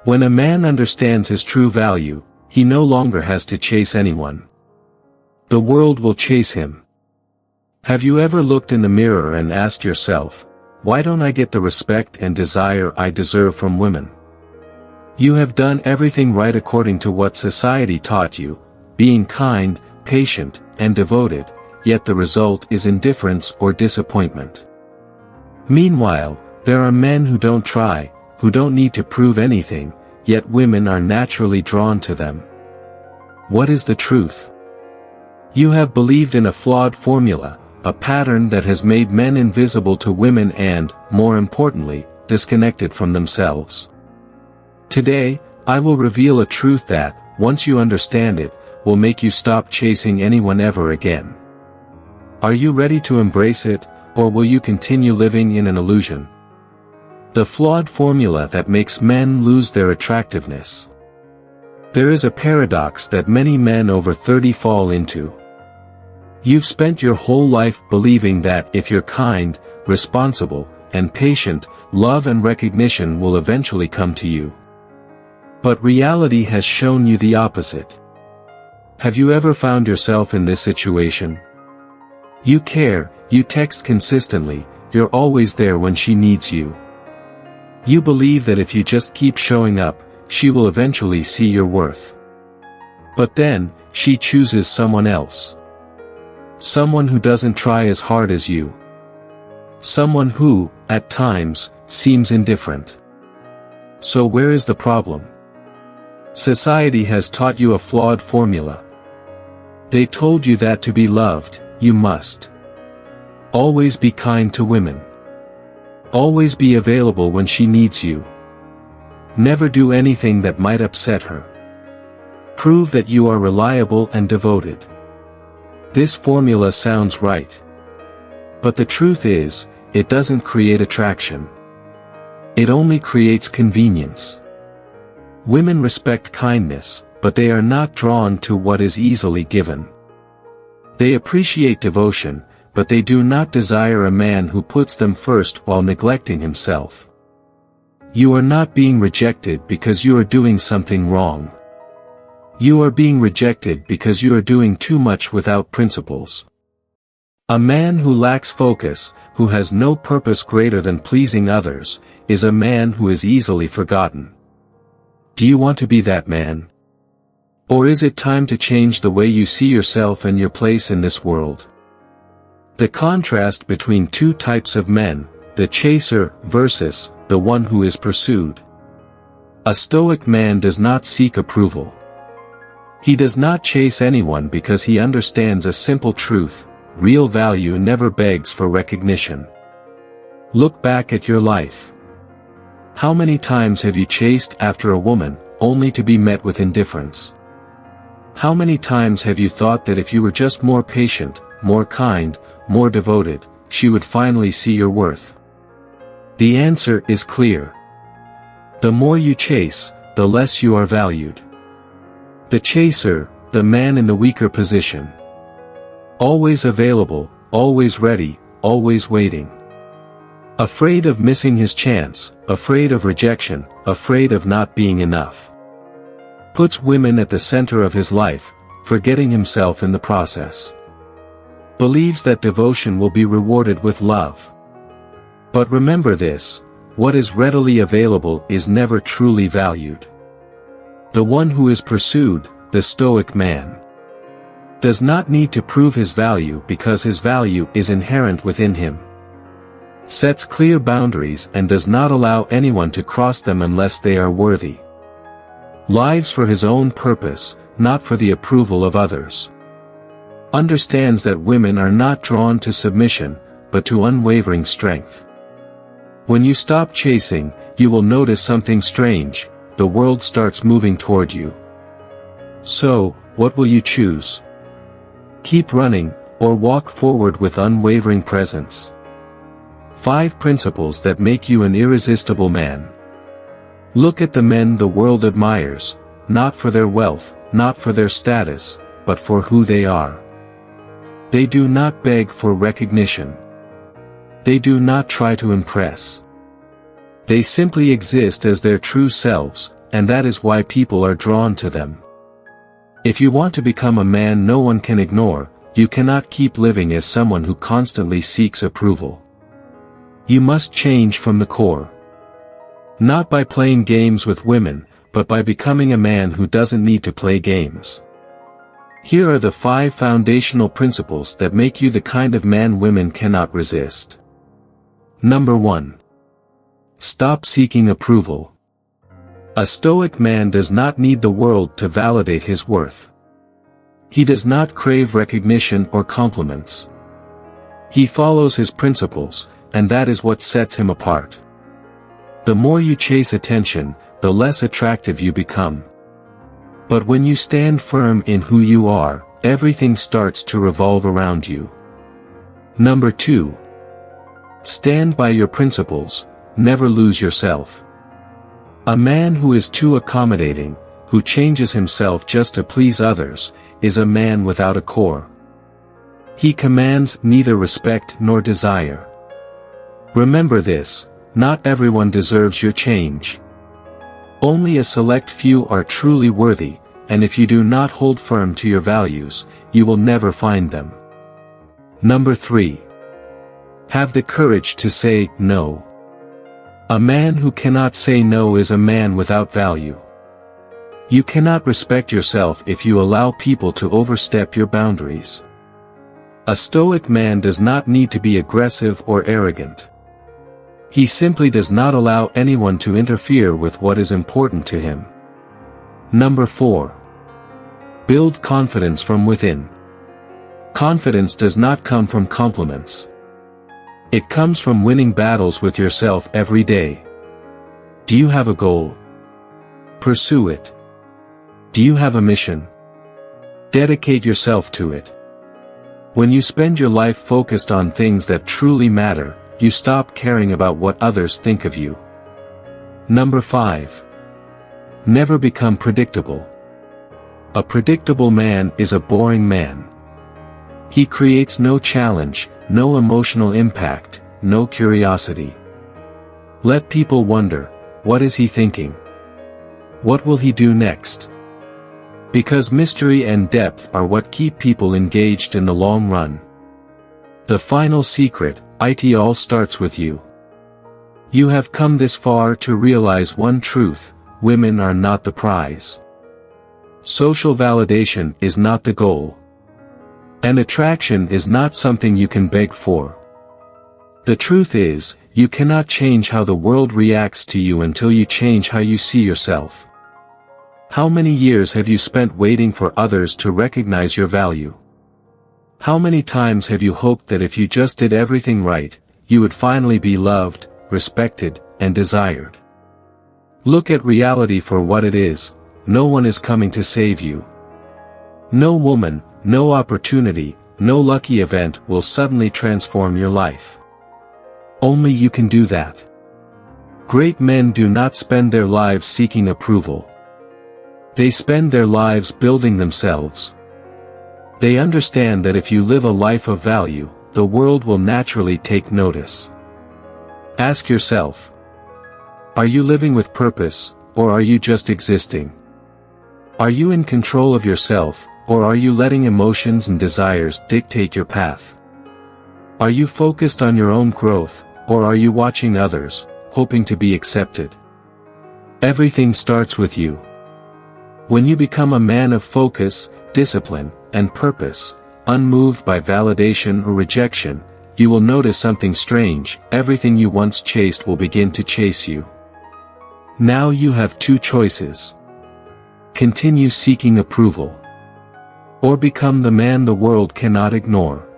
When a man understands his true value, he no longer has to chase anyone. The world will chase him. Have you ever looked in the mirror and asked yourself, why don't I get the respect and desire I deserve from women? You have done everything right according to what society taught you, being kind, patient, and devoted, yet the result is indifference or disappointment. Meanwhile, there are men who don't try, who don't need to prove anything, yet women are naturally drawn to them. What is the truth? You have believed in a flawed formula, a pattern that has made men invisible to women and, more importantly, disconnected from themselves. Today, I will reveal a truth that, once you understand it, will make you stop chasing anyone ever again. Are you ready to embrace it, or will you continue living in an illusion? The flawed formula that makes men lose their attractiveness. There is a paradox that many men over 30 fall into. You've spent your whole life believing that if you're kind, responsible, and patient, love and recognition will eventually come to you. But reality has shown you the opposite. Have you ever found yourself in this situation? You care, you text consistently, you're always there when she needs you. You believe that if you just keep showing up, she will eventually see your worth. But then, she chooses someone else. Someone who doesn't try as hard as you. Someone who, at times, seems indifferent. So where is the problem? Society has taught you a flawed formula. They told you that to be loved, you must always be kind to women. Always be available when she needs you. Never do anything that might upset her. Prove that you are reliable and devoted. This formula sounds right. But the truth is, it doesn't create attraction. It only creates convenience. Women respect kindness, but they are not drawn to what is easily given. They appreciate devotion, but they do not desire a man who puts them first while neglecting himself. You are not being rejected because you are doing something wrong. You are being rejected because you are doing too much without principles. A man who lacks focus, who has no purpose greater than pleasing others, is a man who is easily forgotten. Do you want to be that man? Or is it time to change the way you see yourself and your place in this world? The contrast between two types of men, the chaser versus the one who is pursued. A stoic man does not seek approval. He does not chase anyone because he understands a simple truth: real value never begs for recognition. Look back at your life. How many times have you chased after a woman, only to be met with indifference? How many times have you thought that if you were just more patient, more kind, more devoted, she would finally see your worth? The answer is clear. The more you chase, the less you are valued. The chaser, the man in the weaker position. Always available, always ready, always waiting. Afraid of missing his chance, afraid of rejection, afraid of not being enough. Puts women at the center of his life, forgetting himself in the process. Believes that devotion will be rewarded with love. But remember this: what is readily available is never truly valued. The one who is pursued, the stoic man, does not need to prove his value because his value is inherent within him. Sets clear boundaries and does not allow anyone to cross them unless they are worthy. Lives for his own purpose, not for the approval of others. Understands that women are not drawn to submission, but to unwavering strength. When you stop chasing, you will notice something strange: the world starts moving toward you. So, what will you choose? Keep running, or walk forward with unwavering presence. 5 principles that make you an irresistible man. Look at the men the world admires, not for their wealth, not for their status, but for who they are. They do not beg for recognition. They do not try to impress. They simply exist as their true selves, and that is why people are drawn to them. If you want to become a man no one can ignore, you cannot keep living as someone who constantly seeks approval. You must change from the core. Not by playing games with women, but by becoming a man who doesn't need to play games. Here are the 5 foundational principles that make you the kind of man women cannot resist. Number 1. Stop seeking approval. A Stoic man does not need the world to validate his worth. He does not crave recognition or compliments. He follows his principles, and that is what sets him apart. The more you chase attention, the less attractive you become. But when you stand firm in who you are, everything starts to revolve around you. Number 2. Stand by your principles, never lose yourself. A man who is too accommodating, who changes himself just to please others, is a man without a core. He commands neither respect nor desire. Remember this, not everyone deserves your change. Only a select few are truly worthy, and if you do not hold firm to your values, you will never find them. Number 3. Have the courage to say no. A man who cannot say no is a man without value. You cannot respect yourself if you allow people to overstep your boundaries. A Stoic man does not need to be aggressive or arrogant. He simply does not allow anyone to interfere with what is important to him. Number 4. Build confidence from within. Confidence does not come from compliments. It comes from winning battles with yourself every day. Do you have a goal? Pursue it. Do you have a mission? Dedicate yourself to it. When you spend your life focused on things that truly matter, you stop caring about what others think of you. Number 5. Never become predictable. A predictable man is a boring man. He creates no challenge, no emotional impact, no curiosity. Let people wonder, what is he thinking? What will he do next? Because mystery and depth are what keep people engaged in the long run. The final secret, it all starts with you. You have come this far to realize one truth: women are not the prize. Social validation is not the goal. And attraction is not something you can beg for. The truth is, you cannot change how the world reacts to you until you change how you see yourself. How many years have you spent waiting for others to recognize your value? How many times have you hoped that if you just did everything right, you would finally be loved, respected, and desired? Look at reality for what it is. No one is coming to save you. No woman, no opportunity, no lucky event will suddenly transform your life. Only you can do that. Great men do not spend their lives seeking approval. They spend their lives building themselves. They understand that if you live a life of value, the world will naturally take notice. Ask yourself, are you living with purpose, or are you just existing? Are you in control of yourself, or are you letting emotions and desires dictate your path? Are you focused on your own growth, or are you watching others, hoping to be accepted? Everything starts with you. When you become a man of focus, discipline, and purpose, unmoved by validation or rejection, you will notice something strange: everything you once chased will begin to chase you. Now you have 2 choices. Continue seeking approval, or become the man the world cannot ignore.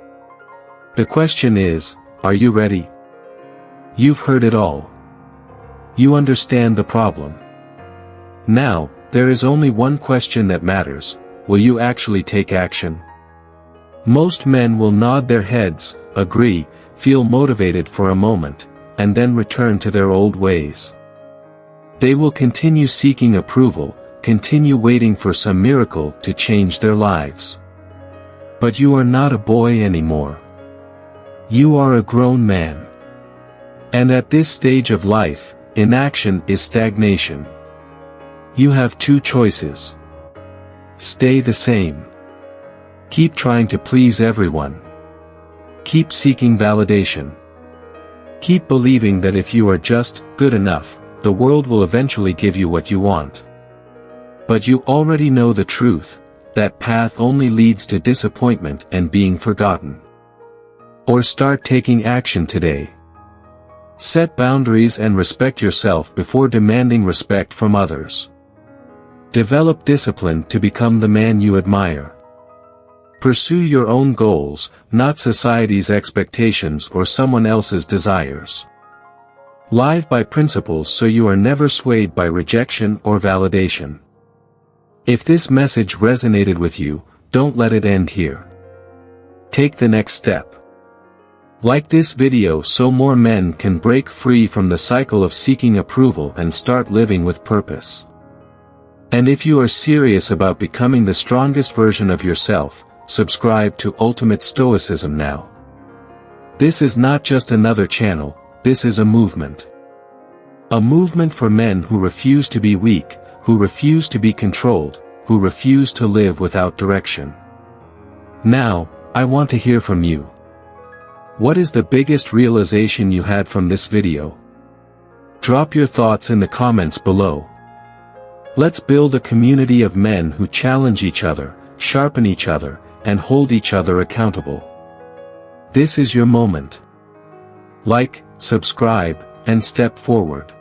The question is, are you ready? You've heard it all. You understand the problem. Now, there is only one question that matters: will you actually take action? Most men will nod their heads, agree, feel motivated for a moment, and then return to their old ways. They will continue seeking approval, continue waiting for some miracle to change their lives. But you are not a boy anymore. You are a grown man. And at this stage of life, inaction is stagnation. You have two choices. Stay the same. Keep trying to please everyone. Keep seeking validation. Keep believing that if you are just good enough, the world will eventually give you what you want. But you already know the truth, that path only leads to disappointment and being forgotten. Or start taking action today. Set boundaries and respect yourself before demanding respect from others. Develop discipline to become the man you admire. Pursue your own goals, not society's expectations or someone else's desires. Live by principles so you are never swayed by rejection or validation. If this message resonated with you, don't let it end here. Take the next step. Like this video so more men can break free from the cycle of seeking approval and start living with purpose. And if you are serious about becoming the strongest version of yourself, subscribe to Ultimate Stoicism now. This is not just another channel, this is a movement. A movement for men who refuse to be weak, who refuse to be controlled, who refuse to live without direction. Now, I want to hear from you. What is the biggest realization you had from this video? Drop your thoughts in the comments below. Let's build a community of men who challenge each other, sharpen each other, and hold each other accountable. This is your moment. Like, subscribe, and step forward.